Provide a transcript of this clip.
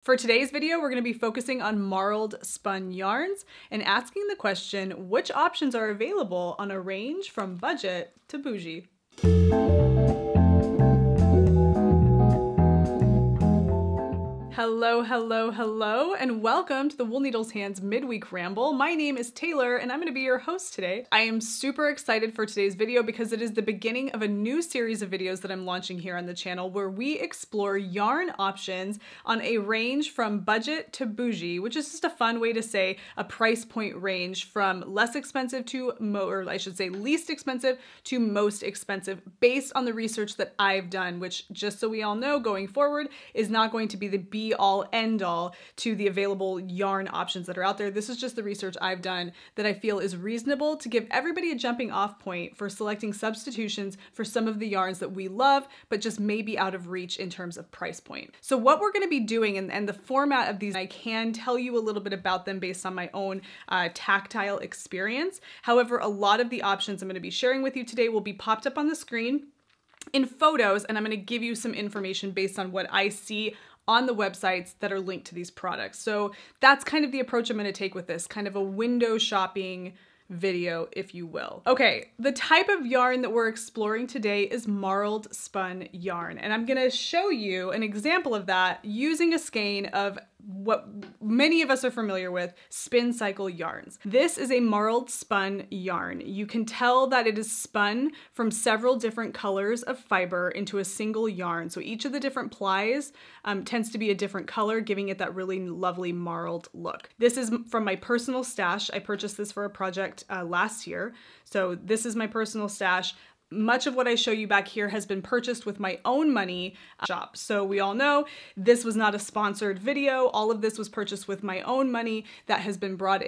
For today's video, we're going to be focusing on marled spun yarns and asking the question, which options are available on a range from budget to bougie? Hello, hello, hello, and welcome to the Wool Needles Hands Midweek Ramble. My name is Taylor, and I'm going to be your host today. I am super excited for today's video because it is the beginning of a new series of videos that I'm launching here on the channel where we explore yarn options on a range from budget to bougie, which is just a fun way to say a price point range from less expensive to least expensive to most expensive based on the research that I've done, which, just so we all know, going forward is not going to be the be-all, end-all to the available yarn options that are out there. This is just the research I've done that I feel is reasonable to give everybody a jumping off point for selecting substitutions for some of the yarns that we love, but just maybe out of reach in terms of price point. So what we're going to be doing, and the format of these, I can tell you a little bit about them based on my own tactile experience. However, a lot of the options I'm going to be sharing with you today will be popped up on the screen in photos, and I'm going to give you some information based on what I see on the websites that are linked to these products. So that's kind of the approach I'm going to take with this, kind of a window shopping video, if you will. Okay, the type of yarn that we're exploring today is marled spun yarn, and I'm going to show you an example of that using a skein of what many of us are familiar with, Spincycle Yarns. This is a marled spun yarn. You can tell that it is spun from several different colors of fiber into a single yarn. So each of the different plies tends to be a different color, giving it that really lovely marled look. This is from my personal stash. I purchased this for a project last year. So this is my personal stash. Much of what I show you back here has been purchased with my own money shop. So we all know this was not a sponsored video. All of this was purchased with my own money that has been brought